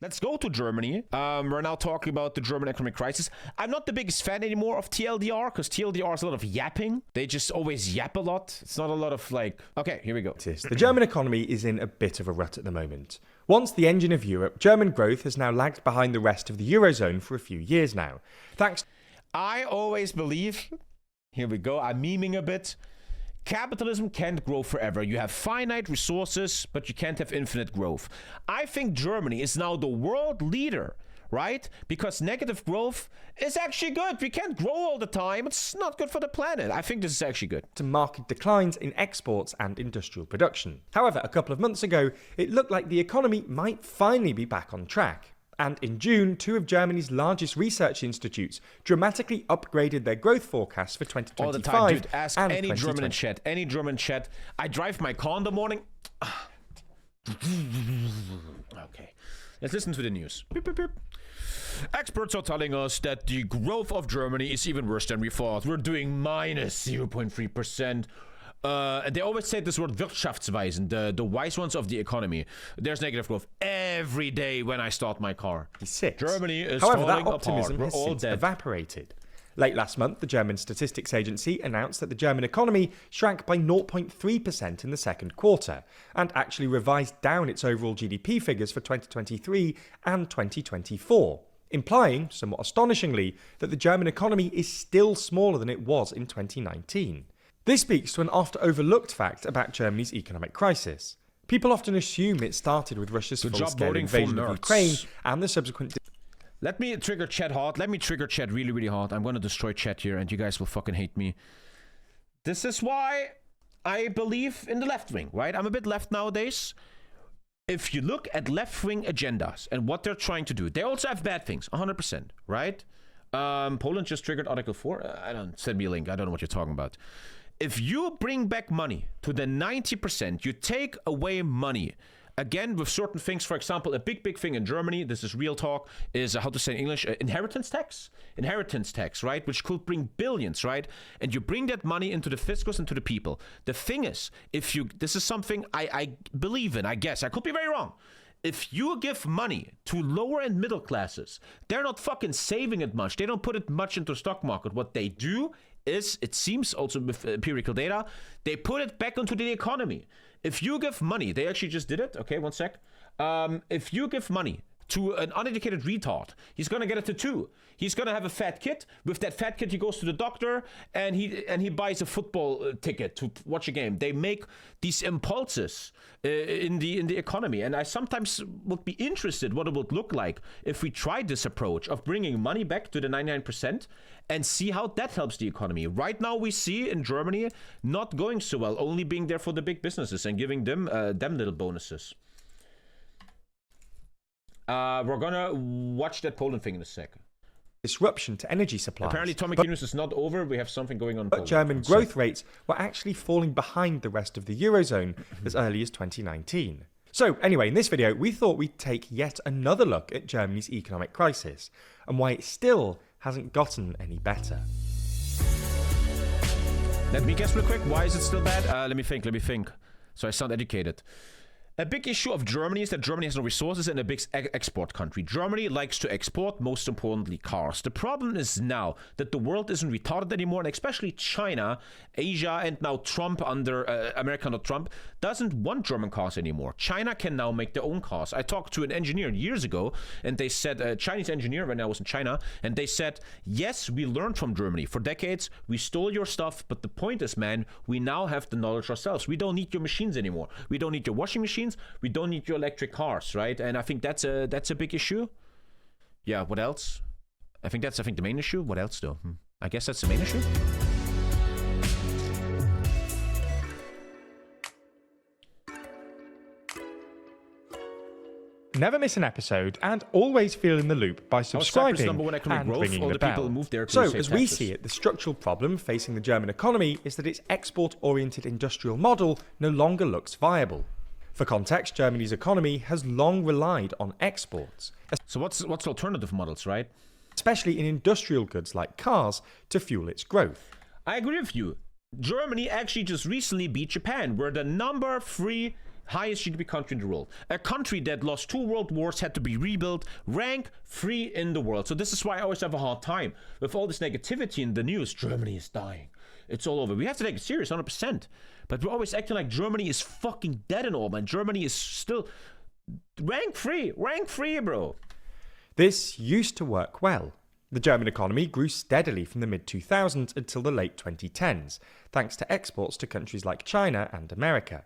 Let's go to Germany. We're now talking about the German economic crisis. I'm not the biggest fan anymore of TLDR because TLDR is a lot of yapping. They just always yap a lot. It's not a lot of like, okay, here we go. The German economy is in a bit of a rut at the moment. Once the engine of Europe, German growth has now lagged behind the rest of the Eurozone for a few years now. I always believe, here we go, I'm memeing a bit. Capitalism can't grow forever. You have finite resources, but you can't have infinite growth. I think Germany is now the world leader, right? Because negative growth is actually good. We can't grow all the time. It's not good for the planet. I think this is actually good. To market declines in exports and industrial production. However, a couple of months ago, it looked like the economy might finally be back on track. And in June, two of Germany's largest research institutes dramatically upgraded their growth forecasts for 2025. All the time, dude. Ask any German in chat. Any German chat. I drive my car in the morning. Okay. Let's listen to the news. Beep, beep, beep. Experts are telling us that the growth of Germany is even worse than we thought. We're doing minus 0.3%. They always say this word Wirtschaftsweisen, the wise ones of the economy. There's negative growth every day when I start my car. Germany is However, falling that optimism apart. has since evaporated. Late last month, the German Statistics Agency announced that the German economy shrank by 0.3% in the second quarter, and actually revised down its overall GDP figures for 2023 and 2024, implying, somewhat astonishingly, that the German economy is still smaller than it was in 2019. This speaks to an oft-overlooked fact about Germany's economic crisis. People often assume it started with Russia's full-scale invasion of Ukraine and the subsequent... Let me trigger chat hard. Let me trigger chat really, really hard. I'm going to destroy chat here and you guys will fucking hate me. This is why I believe in the left wing, right? I'm a bit left nowadays. If you look at left-wing agendas and what they're trying to do, they also have bad things, 100%, right? Poland just triggered Article 4. Send me a link. I don't know what you're talking about. If you bring back money to the 90%, you take away money. Again, with certain things, for example, a big thing in Germany, this is real talk, is how to say in English, inheritance tax? Inheritance tax, right? Which could bring billions, right? And you bring that money into the fiscus and to the people. The thing is, this is something I believe in, I guess. I could be very wrong. If you give money to lower and middle classes, they're not fucking saving it much. They don't put it much into the stock market. What they do is, it seems also with empirical data, they put it back into the economy. If you give money, they actually just did it. Okay, one sec. If you give money to an uneducated retard, he's gonna get it to 2. He's gonna have a fat kid. With that fat kid, he goes to the doctor and he buys a football ticket to watch a game. They make these impulses in the economy, and I sometimes would be interested what it would look like if we tried this approach of bringing money back to the 99% and see how that helps the economy. Right now, we see in Germany not going so well, only being there for the big businesses and giving them little bonuses. We're gonna watch that Poland thing in a second. Disruption to energy supplies. Apparently, TommyKay news is not over. We have something going on. But German growth rates were actually falling behind the rest of the Eurozone as early as 2019. So anyway, in this video, we thought we'd take yet another look at Germany's economic crisis and why it still hasn't gotten any better. Let me guess real quick. Why is it still bad? Let me think. So I sound educated. A big issue of Germany is that Germany has no resources and a big export country. Germany likes to export, most importantly, cars. The problem is now that the world isn't retarded anymore, and especially China, Asia, and now Trump under America, not Trump, doesn't want German cars anymore. China can now make their own cars. I talked to an engineer years ago, and they said, a Chinese engineer when I was in China, and they said, yes, we learned from Germany. For decades, we stole your stuff, but the point is, man, we now have the knowledge ourselves. We don't need your machines anymore. We don't need your washing machines. We don't need your electric cars, right? And I think that's a big issue. Yeah, what else? I think the main issue. What else though? I guess that's the main issue. Never miss an episode and always feel in the loop by subscribing and ringing the bell. So, as we see it, the structural problem facing the German economy is that its export-oriented industrial model no longer looks viable. For context, Germany's economy has long relied on exports. So what's alternative models, right? Especially in industrial goods like cars to fuel its growth. I agree with you. Germany actually just recently beat Japan. We're the #3 highest GDP country in the world. A country that lost 2 world wars, had to be rebuilt, rank 3 in the world. So this is why I always have a hard time with all this negativity in the news. Germany is dying. It's all over. We have to take it serious, 100%. But we're always acting like Germany is fucking dead and all, man. Germany is still rank 3, bro. This used to work well. The German economy grew steadily from the mid-2000s until the late 2010s, thanks to exports to countries like China and America.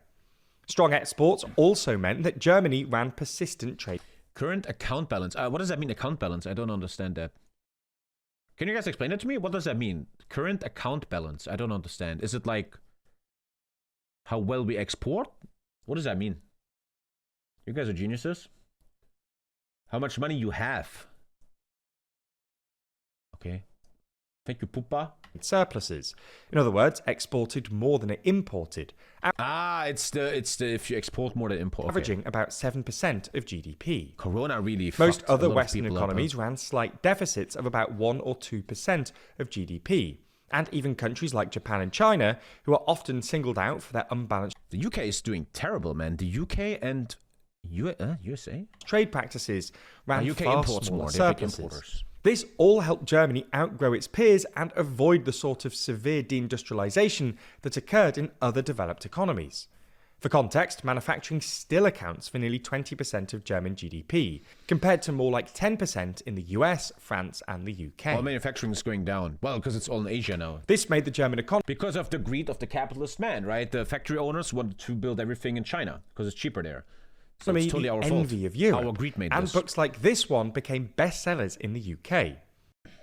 Strong exports also meant that Germany ran persistent trade. Current account balance. What does that mean, account balance? I don't understand that. Can you guys explain it to me? What does that mean? Current account balance. I don't understand. Is it like how well we export? What does that mean? You guys are geniuses. How much money you have? Okay. Thank you, Pupa. Surpluses. In other words, exported more than it imported. It's the if you export more than import. Averaging about 7% of GDP. Corona really Most fucked other Western economies ran slight deficits of about 1 or 2% of GDP. And even countries like Japan and China, who are often singled out for their unbalanced... The UK is doing terrible, man. The UK and USA? Trade practices ran UK far imports smaller more. They're big surpluses. importers. This all helped Germany outgrow its peers and avoid the sort of severe deindustrialization that occurred in other developed economies. For context, manufacturing still accounts for nearly 20% of German GDP, compared to more like 10% in the US, France, and the UK. Well, manufacturing is going down. Well, because it's all in Asia now. This made the German economy... Because of the greed of the capitalist man, right? The factory owners wanted to build everything in China, because it's cheaper there. So it's totally our fault. Envy of Europe. Our greed made and this. Books like this one became bestsellers in the UK.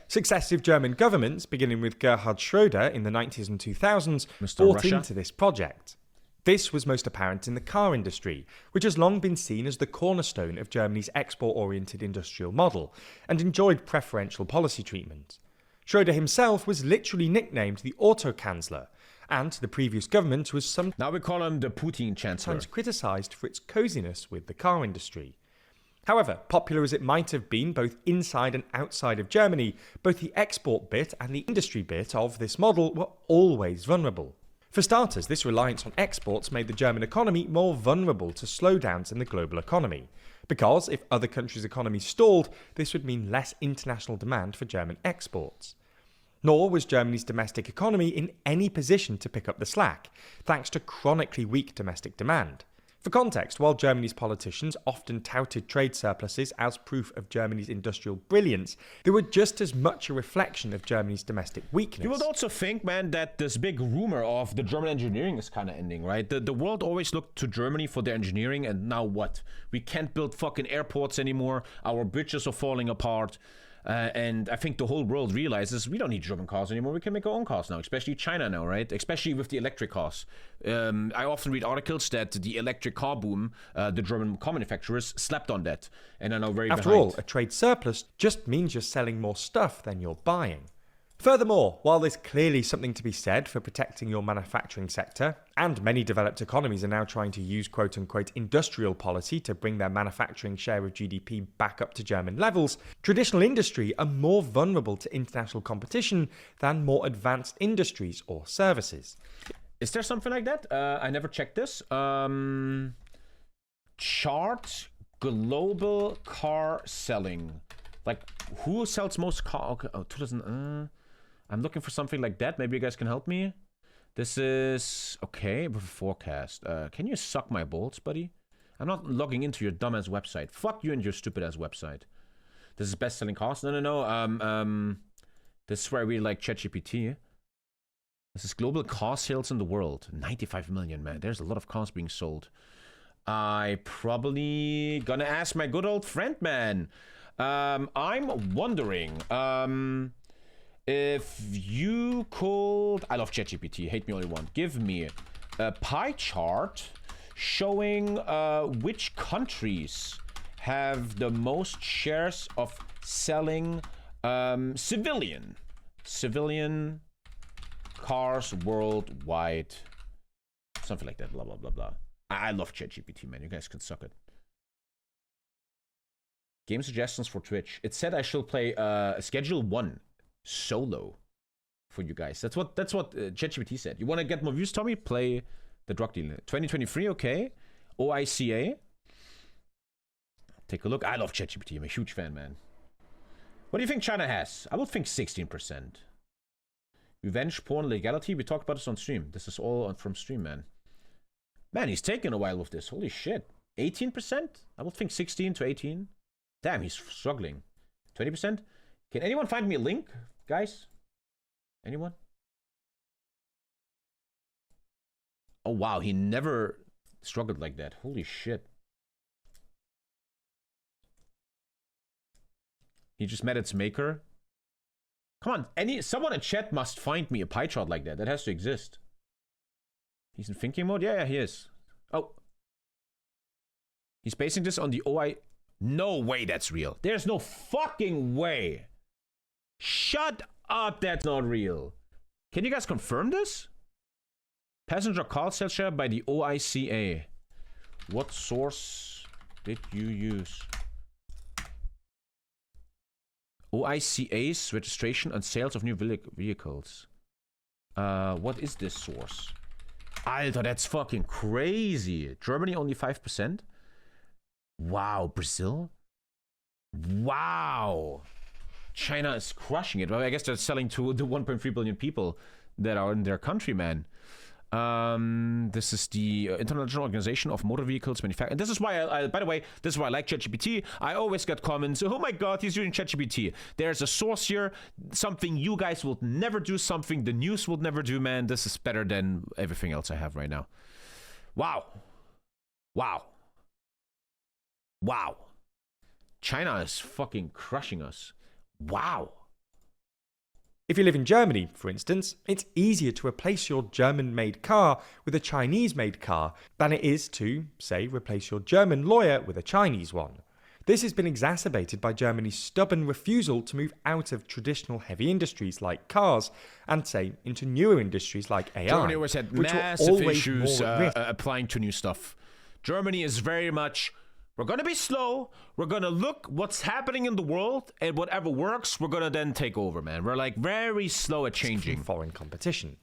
Successive German governments, beginning with Gerhard Schröder in the 90s and 2000s, bought into this project. This was most apparent in the car industry, which has long been seen as the cornerstone of Germany's export-oriented industrial model and enjoyed preferential policy treatment. Schröder himself was literally nicknamed the Autokanzler, and the previous government was now we call him the Putin Chancellor. Sometimes criticised for its coziness with the car industry. However, popular as it might have been both inside and outside of Germany, both the export bit and the industry bit of this model were always vulnerable. For starters, this reliance on exports made the German economy more vulnerable to slowdowns in the global economy, because if other countries' economies stalled, this would mean less international demand for German exports. Nor was Germany's domestic economy in any position to pick up the slack, thanks to chronically weak domestic demand. For context, while Germany's politicians often touted trade surpluses as proof of Germany's industrial brilliance, they were just as much a reflection of Germany's domestic weakness. You would also think, man, that this big rumor of the German engineering is kind of ending, right? The world always looked to Germany for their engineering, and now what? We can't build fucking airports anymore. Our bridges are falling apart. And I think the whole world realizes we don't need German cars anymore. We can make our own cars now, especially China now, right? Especially with the electric cars. I often read articles that the electric car boom, the German car manufacturers slept on that and are now very behind. After all, a trade surplus just means you're selling more stuff than you're buying. Furthermore, while there's clearly something to be said for protecting your manufacturing sector, and many developed economies are now trying to use quote-unquote industrial policy to bring their manufacturing share of GDP back up to German levels, traditional industry are more vulnerable to international competition than more advanced industries or services. Is there something like that? I never checked this. Chart global car selling. Like, who sells most car? Okay, 2000... I'm looking for something like that. Maybe you guys can help me. This is... Okay, with a forecast. Can you suck my balls, buddy? I'm not logging into your dumbass website. Fuck you and your stupid-ass website. This is best-selling cars? No. This is where we like ChatGPT. This is global car sales in the world. 95 million, man. There's a lot of cars being sold. I probably gonna ask my good old friend, man. I'm wondering... if you could... I love ChatGPT. Hate me all you want. Give me a pie chart showing which countries have the most shares of selling civilian cars worldwide. Something like that. Blah, blah, blah, blah. I love ChatGPT, man. You guys can suck it. Game suggestions for Twitch. It said I should play Schedule 1 solo for you guys. That's what ChatGPT said. You want to get more views, Tommy? Play the drug dealer. 2023, okay. OICA. Take a look. I love ChatGPT. I'm a huge fan, man. What do you think China has? I would think 16%. Revenge porn legality. We talked about this on stream. This is all from stream, man. Man, he's taking a while with this. Holy shit. 18%? I would think 16 to 18. Damn, he's struggling. 20%? Can anyone find me a link, guys? Anyone? Oh, wow. He never struggled like that. Holy shit. He just met its maker. Come on, someone in chat must find me a pie chart like that. That has to exist. He's in thinking mode? Yeah, he is. Oh. He's basing this on the OI... No way that's real. There's no fucking way. Shut up, that's not real. Can you guys confirm this? Passenger car sales share by the OICA. What source did you use? OICA's registration and sales of new vehicles. What is this source? Alter, that's fucking crazy. Germany only 5%? Wow, Brazil? Wow. China is crushing it. Well, I guess they're selling to the 1.3 billion people that are in their country, man. This is the International Organization of Motor Vehicles Manufacturing. And this is why I, by the way, this is why I like ChatGPT. I always get comments, oh my god, he's using ChatGPT. There's a source here, something you guys will never do, something the news will never do, man. This is better than everything else I have right now. Wow. Wow. Wow. China is fucking crushing us. Wow. If you live in Germany, for instance, it's easier to replace your German-made car with a Chinese-made car than it is to, say, replace your German lawyer with a Chinese one. This has been exacerbated by Germany's stubborn refusal to move out of traditional heavy industries like cars and, say, into newer industries like AI. Germany always had massive issues applying to new stuff. Germany is very much... We're going to be slow. We're going to look what's happening in the world, and whatever works, we're going to then take over, man. We're like very slow at changing. Foreign competition.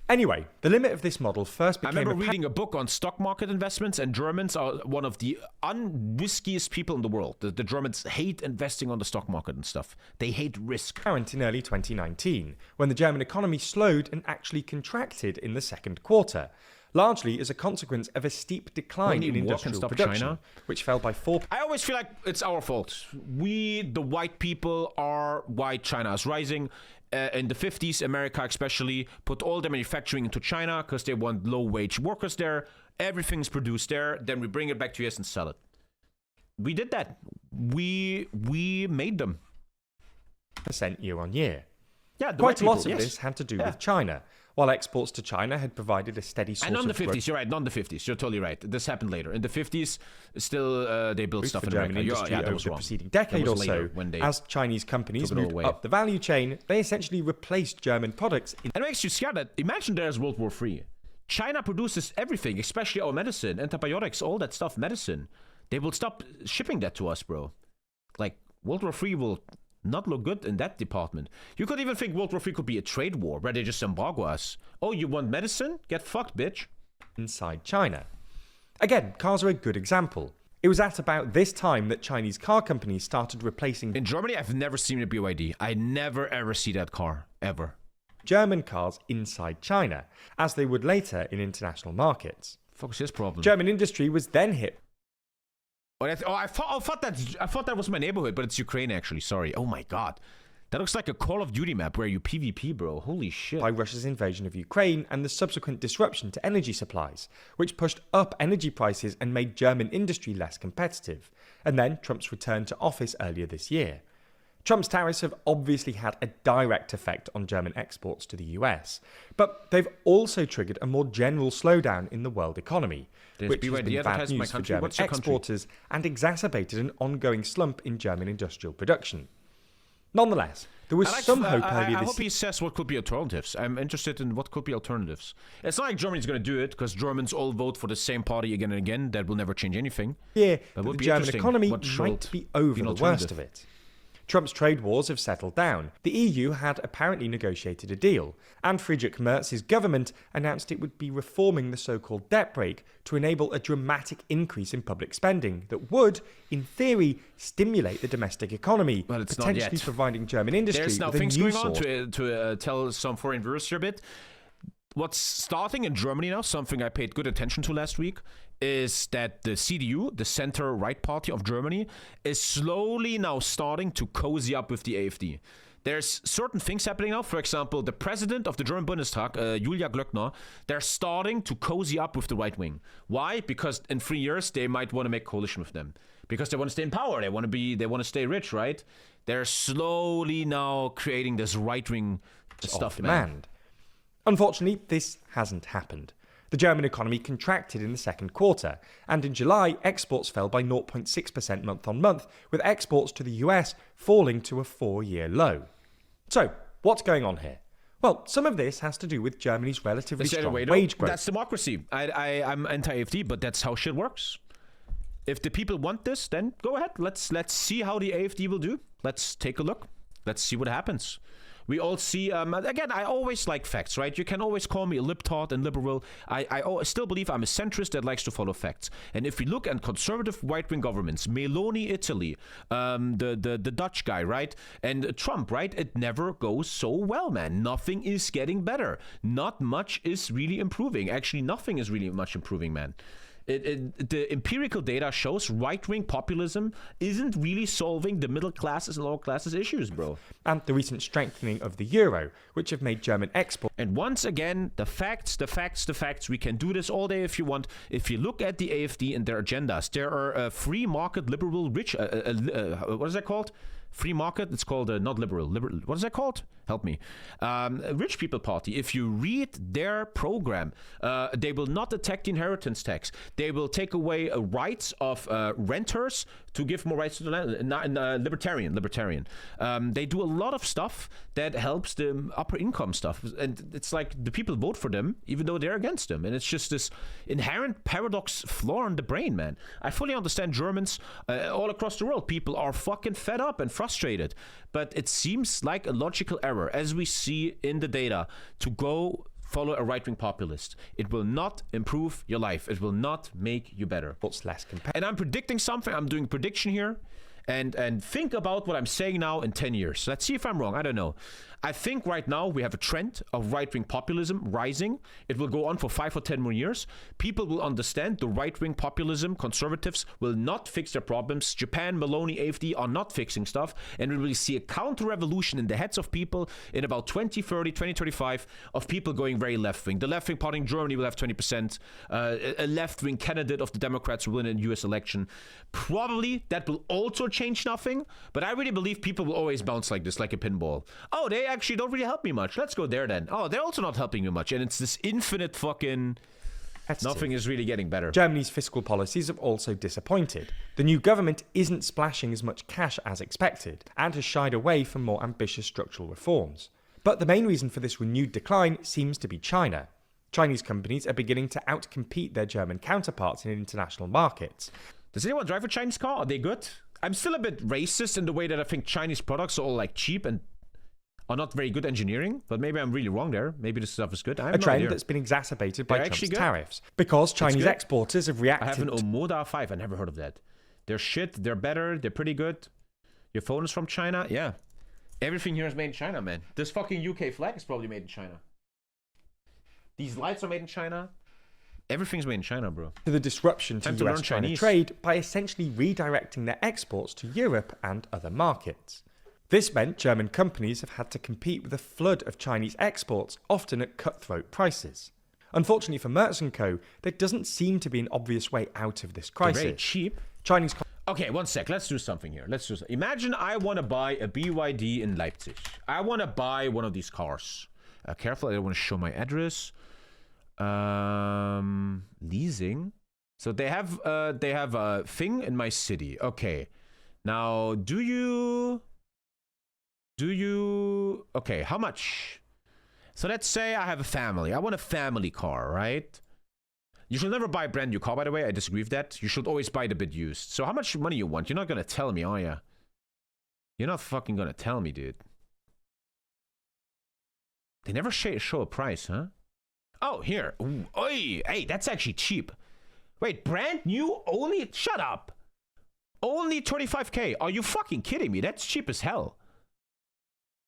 Anyway, the limit of this model first became... I remember reading a book on stock market investments, and Germans are one of the unriskiest people in the world. The Germans hate investing on the stock market and stuff. They hate risk. In early 2019, when the German economy slowed and actually contracted in the second quarter. Largely as a consequence of a steep decline in industrial production, which fell by 4%. I always feel like it's our fault. We, the white people, are why China is rising. In the 50s, America especially put all their manufacturing into China because they want low-wage workers there. Everything's produced there. Then we bring it back to US and sell it. We did that. We made them. % year on year. Yeah, quite a lot of this had to do with China. While exports to China had provided a steady source of growth. And on the 50s, you're right, not the 50s. You're totally right. This happened later. In the 50s, still they built stuff in America. Yeah, over the preceding decade or so, as Chinese companies moved up the value chain, they essentially replaced German products. And it makes you scared that, imagine there's World War III. China produces everything, especially our medicine, antibiotics, all that stuff, medicine. They will stop shipping that to us, bro. Like, World War III will... not look good in that department. You could even think World War III could be a trade war where they just embargo us. Oh, you want medicine? Get fucked, bitch. Inside China. Again, cars are a good example. It was at about this time that Chinese car companies started replacing... In Germany, I've never seen a BYD. I never ever see that car. Ever. German cars inside China, as they would later in international markets. Fuck's his problem. German industry was then hit... I thought that was my neighborhood, but it's Ukraine actually. Sorry. Oh my god, that looks like a Call of Duty map where you PvP, bro. Holy shit! By Russia's invasion of Ukraine and the subsequent disruption to energy supplies, which pushed up energy prices and made German industry less competitive. And then Trump's return to office earlier this year. Trump's tariffs have obviously had a direct effect on German exports to the US, but they've also triggered a more general slowdown in the world economy, which has been bad news for German exporters and exacerbated an ongoing slump in German industrial production. Nonetheless, there was some hope earlier this year. I hope he says what could be alternatives. I'm interested in what could be alternatives. It's not like Germany's going to do it, because Germans all vote for the same party again and again. That will never change anything. Yeah, but the German economy might be over the worst of it. Trump's trade wars have settled down. The EU had apparently negotiated a deal, and Friedrich Merz's government announced it would be reforming the so-called debt brake to enable a dramatic increase in public spending that would, in theory, stimulate the domestic economy, Well, it's not potentially yet. providing German industry There's now with a things new going on source. to tell some foreign viewers here a bit. What's starting in Germany now, something I paid good attention to last week, is that the CDU, the center-right party of Germany, is slowly now starting to cozy up with the AfD. There's certain things happening now. For example, the president of the German Bundestag, Julia Glöckner, they're starting to cozy up with the right wing. Why? Because in 3 years they might want to make coalition with them. Because they want to stay in power. They want to stay rich, right? They're slowly now creating this right wing stuff, man. Demand. Unfortunately, this hasn't happened. The German economy contracted in the second quarter, and in July, exports fell by 0.6% month on month, with exports to the US falling to a 4-year low. So, what's going on here? Well, some of this has to do with Germany's relatively strong wage growth. That's democracy. I'm anti-AfD, but that's how shit works. If the people want this, then go ahead. Let's see how the AfD will do. Let's take a look. Let's see what happens. We all see, again, I always like facts, right? You can always call me a libtard and liberal. I still believe I'm a centrist that likes to follow facts. And if we look at conservative right-wing governments, Meloni, Italy, the Dutch guy, right? And Trump, right? It never goes so well, man. Nothing is getting better. Not much is really improving. Actually, nothing is really much improving, man. The empirical data shows right-wing populism isn't really solving the middle classes and lower classes issues, bro. And the recent strengthening of the euro, which have made German exports. And once again, the facts. We can do this all day if you want. If you look at the AfD and their agendas, there are free market, liberal, rich. What is that called? Free market. It's called not liberal. What is that called? Help me. Rich people party. If you read their program, they will not attack the inheritance tax. They will take away rights of renters to give more rights to the land. Libertarian. They do a lot of stuff that helps the upper income stuff, and it's like the people vote for them even though they're against them, and it's just this inherent paradox flaw in the brain, man. I fully understand Germans all across the world. People are fucking fed up and frustrated, but it seems like a logical error, as we see in the data, to go follow a right-wing populist. It will not improve your life. It will not make you better. What's less competitive? And I'm predicting something. I'm doing a prediction here. And think about what I'm saying now in 10 years. Let's see if I'm wrong. I don't know. I think right now we have a trend of right-wing populism rising. It will go on for 5 or 10 more years. People will understand the right-wing populism, conservatives will not fix their problems. Japan, Meloni, AfD are not fixing stuff. And we will see a counter-revolution in the heads of people in about 2030, 2035 of people going very left-wing. The left-wing party in Germany will have 20%. A left-wing candidate of the Democrats will win a US election. Probably that will also change nothing. But I really believe people will always bounce like this, like a pinball. Oh, they actually don't really help me much. Let's go there then. Oh, they're also not helping me much. And it's this infinite fucking... Nothing is really getting better. Germany's fiscal policies have also disappointed. The new government isn't splashing as much cash as expected and has shied away from more ambitious structural reforms. But the main reason for this renewed decline seems to be China. Chinese companies are beginning to outcompete their German counterparts in international markets. Does anyone drive a Chinese car? Are they good? I'm still a bit racist in the way that I think Chinese products are all like cheap and are not very good engineering, but maybe I'm really wrong there. Maybe this stuff is good. I have A no trend idea. that's been exacerbated by They're Trump's actually good. tariffs. Because Chinese good. exporters have reacted. I have an Omoda 5. I never heard of that. They're shit. They're better. They're pretty good. Your phone is from China? Yeah. Everything here is made in China, man. This fucking UK flag is probably made in China. These lights are made in China. Everything's made in China, bro. To the disruption to Time to learn US-China Chinese. trade by essentially redirecting their exports to Europe and other markets. This meant German companies have had to compete with a flood of Chinese exports, often at cutthroat prices. Unfortunately for Merz & Co., there doesn't seem to be an obvious way out of this They're crisis. very cheap. Chinese Okay, one sec. Let's do something here. Imagine I want to buy a BYD in Leipzig. I want to buy one of these cars. Careful, I don't want to show my address. Leasing. So they have a thing in my city. Okay. Now, do you okay, how much? So let's say I have a family. I want a family car, right? You should never buy a brand new car, by the way. I disagree with that. You should always buy the bit used. So how much money you want? You're not going to tell me, are you? You're not fucking gonna tell me, dude. They never show a price, huh? Oh, here. Ooh, oy, hey, that's actually cheap. Wait, brand new? Only... Shut up. Only 25k. Are you fucking kidding me? That's cheap as hell.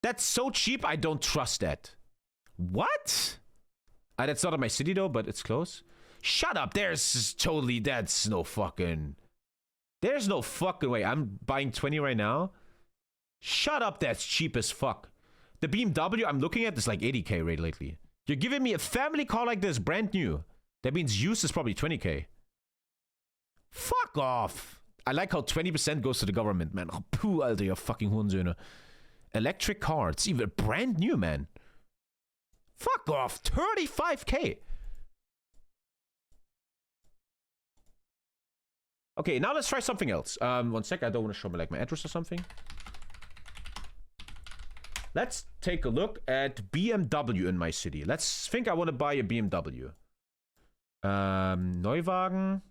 That's so cheap, I don't trust that. What? That's not in my city, though, but it's close. Shut up. There's totally... That's no fucking... There's no fucking way. I'm buying 20 right now. Shut up. That's cheap as fuck. The BMW I'm looking at is like 80k rate lately. You're giving me a family car like this, brand new. That means used is probably 20k. Fuck off. I like how 20% goes to the government, man. Oh, puh, Alter, you fucking Hundensöhne. Electric car. It's even brand new, man. Fuck off. 35k. Okay, now let's try something else. One sec. I don't want to show me like my address or something. Let's take a look at BMW in my city. Let's think I want to buy a BMW. Neuwagen.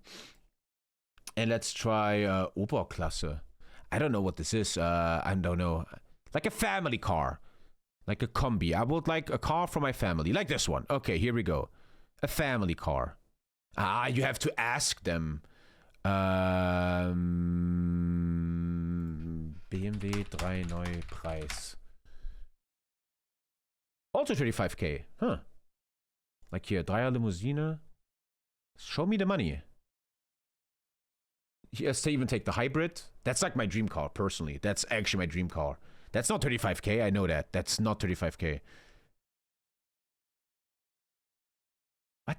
And let's try Oberklasse. I don't know what this is. I don't know. Like a family car. Like a Kombi. I would like a car for my family. Like this one. Okay, here we go. A family car. Ah, you have to ask them. BMW 3 neu Preis. Also 35k. Huh. Like here, Dreier Limousine. Show me the money. Yes, they even take the hybrid. That's like my dream car, personally. That's actually my dream car. That's not 35k, I know that. That's not 35k. What?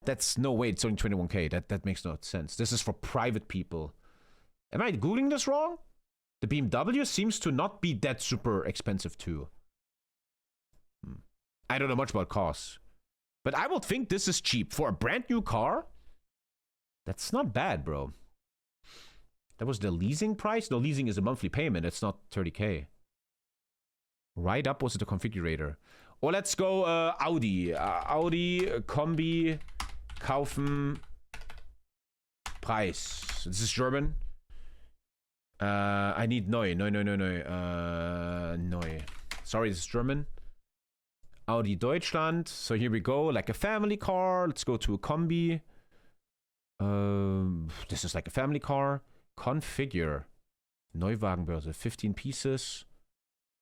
That's no way, it's only 21k. That makes no sense. This is for private people. Am I Googling this wrong? The BMW seems to not be that super expensive too. I don't know much about cars. But I would think this is cheap. For a brand new car? That's not bad, bro. That was the leasing price? No, leasing is a monthly payment. It's not 30k. Right up was the configurator. Or let's go Audi. Audi, Kombi, kaufen, Preis. This is German. I need neu. Neu. Sorry, this is German. Audi Deutschland. So here we go. Like a family car. Let's go to a Kombi. This is like a family car. Configure. Neuwagenbörse. 15 pieces.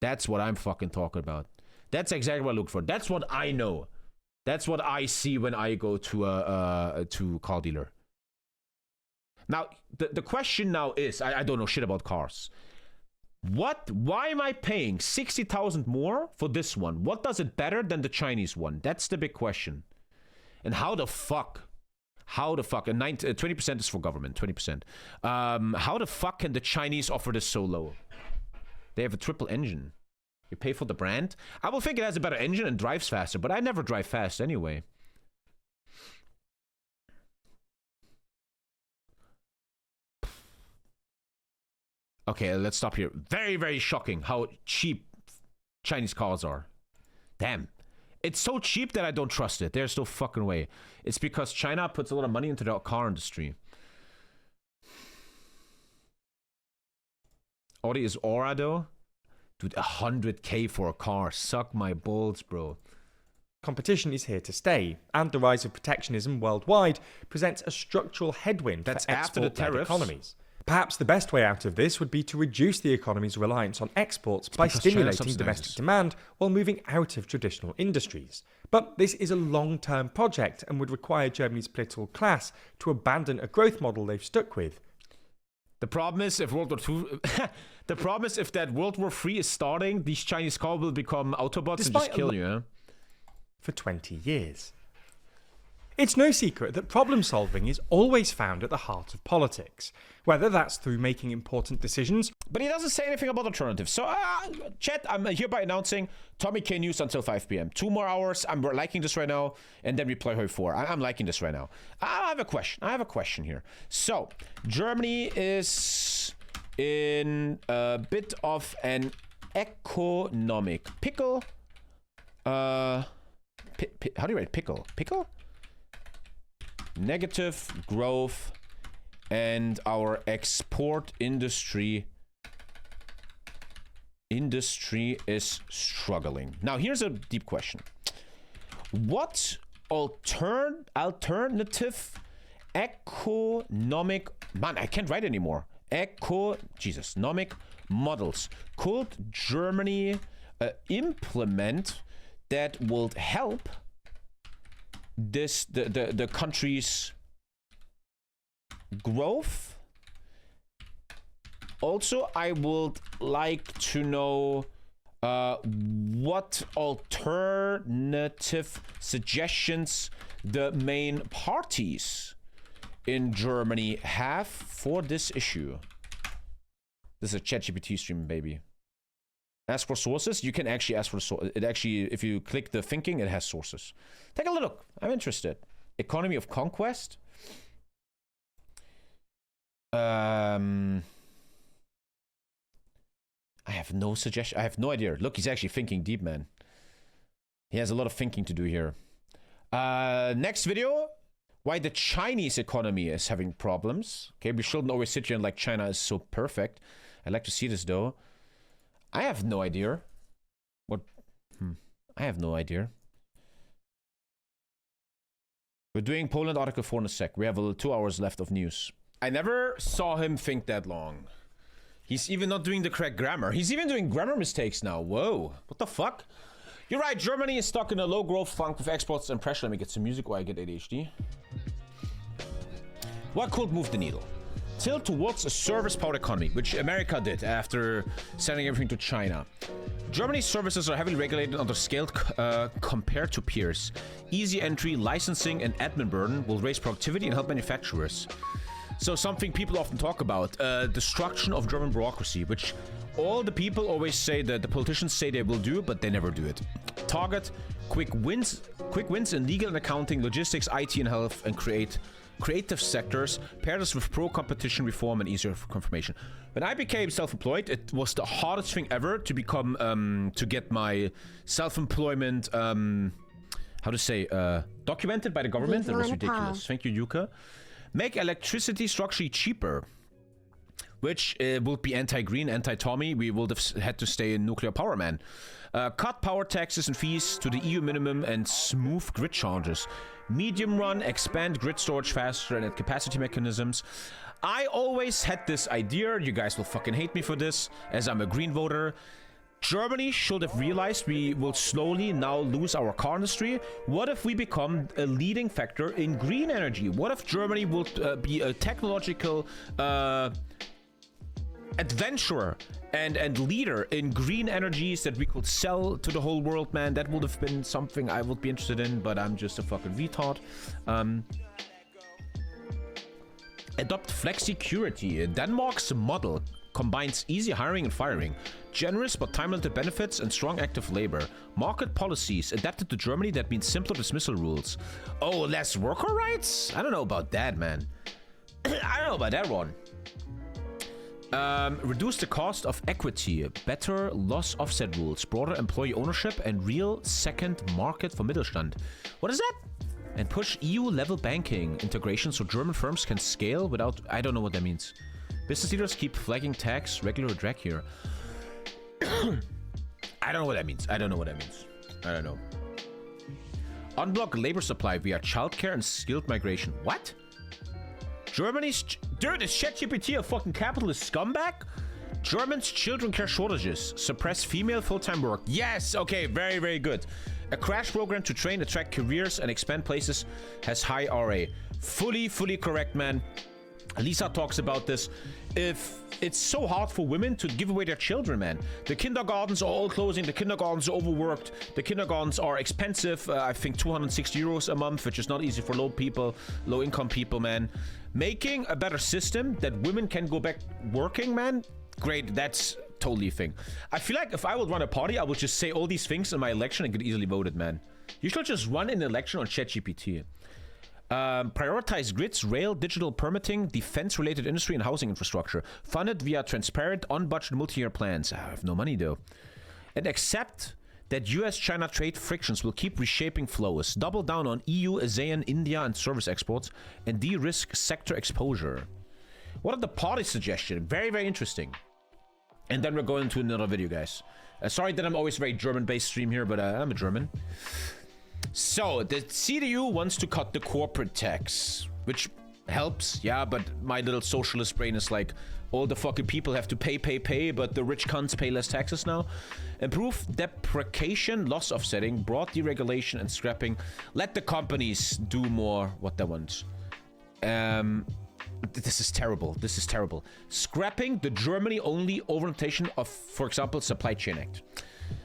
That's what I'm fucking talking about. That's exactly what I look for. That's what I know. That's what I see when I go to a car dealer. Now, the question now is, I don't know shit about cars. Why am I paying 60,000 more for this one? What does it better than the Chinese one? That's the big question. And how the fuck, and 20% is for government, 20%. How the fuck can the Chinese offer this so low? They have a triple engine. You pay for the brand? I will think it has a better engine and drives faster, but I never drive fast anyway. Okay, let's stop here. Very, very shocking how cheap Chinese cars are. Damn. It's so cheap that I don't trust it. There's no fucking way. It's because China puts a lot of money into the car industry. Audi is Aura, though. Dude, 100k for a car. Suck my balls, bro. Competition is here to stay, and the rise of protectionism worldwide presents a structural headwind for export-led economies. Perhaps the best way out of this would be to reduce the economy's reliance on exports by stimulating domestic demand while moving out of traditional industries. But this is a long-term project and would require Germany's political class to abandon a growth model they've stuck with. The problem is if World War II... the problem is if that World War III is starting, these Chinese cars will become Autobots and just kill you, huh? For 20 years. It's no secret that problem solving is always found at the heart of politics, whether that's through making important decisions. But he doesn't say anything about alternatives. So, chat, I'm hereby announcing TommyKay news until 5 p.m. 2 more hours. I'm liking this right now, and then we play Hoi 4. I'm liking this right now. I have a question here. So, Germany is in a bit of an economic pickle. How do you write pickle? Pickle? Negative growth and our export industry is struggling. Now, here's a deep question. What alternative economic... Man, I can't write anymore. Economic models could Germany implement that will help the country's growth? Also, I would like to know what alternative suggestions the main parties in Germany have for this issue. This is a ChatGPT stream, baby. Ask for sources. You can actually ask for sources. It actually, if you click the thinking, it has sources. Take a look. I'm interested. Economy of conquest. I have no suggestion. I have no idea. Look, he's actually thinking deep, man. He has a lot of thinking to do here. Next video. Why the Chinese economy is having problems. Okay, we shouldn't always sit here and like China is so perfect. I'd like to see this though. I have no idea. What? I have no idea. We're doing Poland Article 4 in a sec. We have 2 hours left of news. I never saw him think that long. He's even not doing the correct grammar. He's even doing grammar mistakes now. Whoa. What the fuck? You're right. Germany is stuck in a low growth funk with exports and pressure. Let me get some music while I get ADHD. What could move the needle? Tilt towards a service-powered economy, which America did after sending everything to China. Germany's services are heavily regulated under scaled compared to peers. Easy entry, licensing, and admin burden will raise productivity and help manufacturers. So something people often talk about, destruction of German bureaucracy, which all the people always say that the politicians say they will do, but they never do it. Target quick wins in legal and accounting, logistics, IT, and health, and creative sectors, paired us with pro-competition reform and easier confirmation. When I became self-employed, it was the hardest thing ever to become, to get my self-employment, how to say, documented by the government. That was ridiculous. Thank you, Yuka. Make electricity structurally cheaper, which would be anti-green, anti-Tommy. We would have had to stay in nuclear power, man. Cut power taxes and fees to the EU minimum and smooth grid charges. Medium run, expand grid storage faster and add capacity mechanisms. I always had this idea, you guys will fucking hate me for this, as I'm a green voter. Germany should have realized we will slowly now lose our car industry. What if we become a leading factor in green energy? What if Germany would be a technological adventurer and leader in green energies that we could sell to the whole world, man? That would have been something I would be interested in, but I'm just a fucking retard. Adopt flexicurity. Denmark's model combines easy hiring and firing, generous but time-limited benefits, and strong active labor. Market policies adapted to Germany that means simpler dismissal rules. Oh, less worker rights? I don't know about that, man. I don't know about that one. Reduce the cost of equity, better loss offset rules, broader employee ownership, and real second market for Mittelstand. What is that? And push EU-level banking integration so German firms can scale without... I don't know what that means. Business leaders keep flagging tax, regular drag here. I don't know what that means. I don't know what that means. I don't know. Unblock labor supply via childcare and skilled migration. What? Germany's... Dude, is ChatGPT a fucking capitalist scumbag? Germans' children care shortages. Suppress female full-time work. Yes! Okay, very, very good. A crash program to train, attract careers, and expand places has high RA. Fully correct, man. Lisa talks about this. If it's so hard for women to give away their children, man. The kindergartens are all closing. The kindergartens are overworked. The kindergartens are expensive. I think 260 euros a month, which is not easy for low income people, man. Making a better system that women can go back working, man. Great. That's totally a thing. I feel like if I would run a party, I would just say all these things in my election and get easily voted, man. You should just run an election on ChatGPT. Prioritize grids, rail, digital permitting, defense-related industry, and housing infrastructure. Funded via transparent, on-budget multi-year plans. I have no money, though. And accept that US-China trade frictions will keep reshaping flows. Double down on EU, ASEAN, India, and service exports, and de-risk sector exposure. What are the party suggestions? Very, very interesting. And then we're going to another video, guys. Sorry that I'm always very German-based stream here, but I'm a German. So, the CDU wants to cut the corporate tax, which helps, yeah, but my little socialist brain is like, all the fucking people have to pay, but the rich cunts pay less taxes now. Improve deprecation, loss offsetting, broad deregulation and scrapping. Let the companies do more what they want. This is terrible. This is terrible. Scrapping the Germany-only orientation of, for example, Supply Chain Act.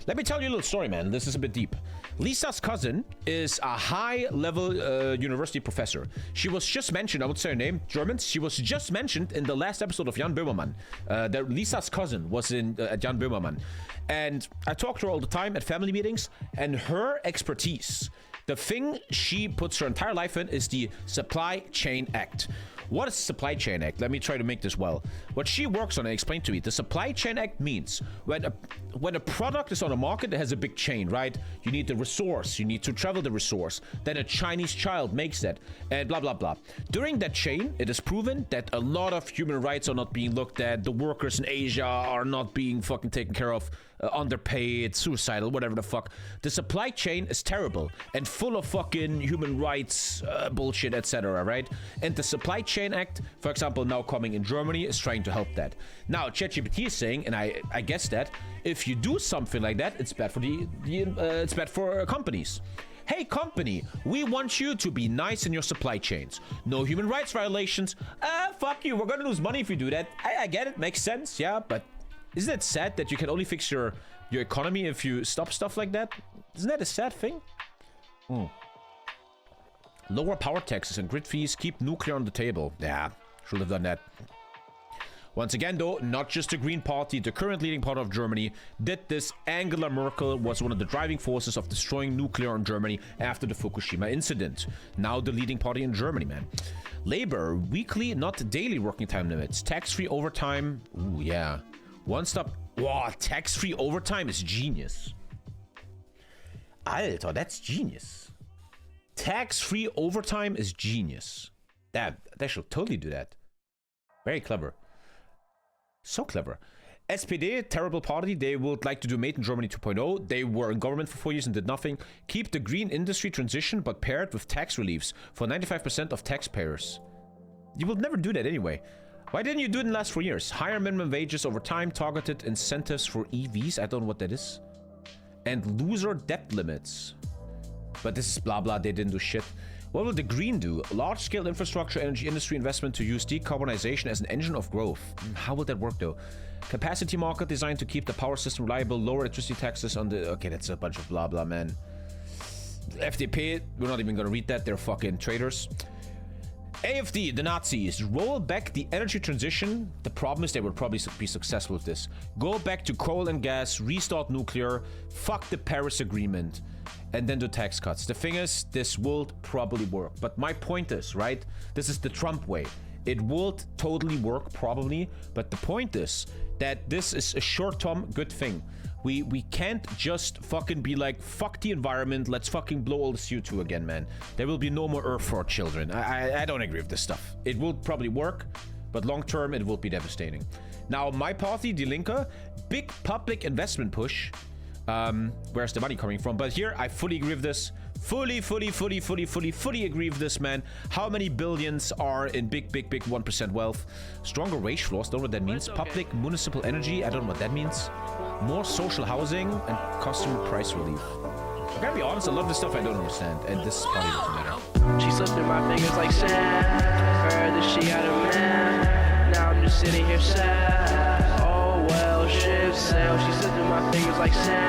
Let me tell you a little story, man. This is a bit deep. Lisa's cousin is a high-level university professor. She was just mentioned, I would say her name, Germans. She was just mentioned in the last episode of Jan Böhmermann. Lisa's cousin was in Jan Böhmermann. And I talk to her all the time at family meetings, and her expertise, the thing she puts her entire life in, is the Supply Chain Act. What is the Supply Chain Act? Let me try to make this well. What she works on and explain to me, the Supply Chain Act means when a product is on the market, it has a big chain, right? You need the resource, you need to travel the resource. Then a Chinese child makes that, and blah, blah, blah. During that chain, it is proven that a lot of human rights are not being looked at. The workers in Asia are not being fucking taken care of. Underpaid, suicidal, whatever the fuck. The supply chain is terrible and full of fucking human rights bullshit, etc., right? And the Supply Chain Act, for example, now coming in Germany, is trying to help that. Now, ChatGPT is saying, and I guess that if you do something like that, it's bad for it's bad for companies. Hey company, we want you to be nice in your supply chains. No human rights violations. Fuck you, we're gonna lose money if you do that. I get it, makes sense, yeah, but isn't it sad that you can only fix your economy if you stop stuff like that? Isn't that a sad thing? Lower power taxes and grid fees, keep nuclear on the table. Yeah, should have done that. Once again, though, not just the Green Party, the current leading party of Germany, did this. Angela Merkel was one of the driving forces of destroying nuclear in Germany after the Fukushima incident. Now the leading party in Germany, man. Labor, weekly, not daily working time limits. Tax-free overtime. Ooh, yeah. One stop. Wow, tax-free overtime is genius. Alter, that's genius. Tax-free overtime is genius. They should totally do that. Very clever. So clever. SPD, terrible party. They would like to do Made in Germany 2.0. They were in government for 4 years and did nothing. Keep the green industry transition, but pair it with tax reliefs for 95% of taxpayers. You will never do that anyway. Why didn't you do it in the last 4 years? Higher minimum wages over time, targeted incentives for EVs. I don't know what that is. And loser debt limits. But this is blah blah, they didn't do shit. What will the green do? Large-scale infrastructure, energy industry investment to use decarbonization as an engine of growth. How will that work though? Capacity market designed to keep the power system reliable, lower electricity taxes on the... Okay, that's a bunch of blah blah, man. FDP, we're not even gonna read that, they're fucking traitors. AFD, the Nazis, roll back the energy transition. The problem is they will probably be successful with this. Go back to coal and gas, restart nuclear, fuck the Paris Agreement, and then do tax cuts. The thing is, this will probably work. But my point is, right, this is the Trump way. It will totally work, probably, but the point is that this is a short-term good thing. We can't just fucking be like, fuck the environment, let's fucking blow all the CO2 again, man. There will be no more Earth for our children. I don't agree with this stuff. It will probably work, but long-term, it will be devastating. Now, my party, Die Linke, big public investment push. Where's the money coming from? But here, I fully agree with this. Fully agree with this, man. How many billions are in big 1% wealth? Stronger wage floors, don't know what that means. Public municipal energy, I don't know what that means. More social housing and customer price relief. I gotta be honest, a lot of this stuff I don't understand, and this probably doesn't matter. She slipped through my fingers like sand. Heard that she got a man. Now I'm just sitting here sad. Oh well, shit sail. She slipped through my fingers like sand.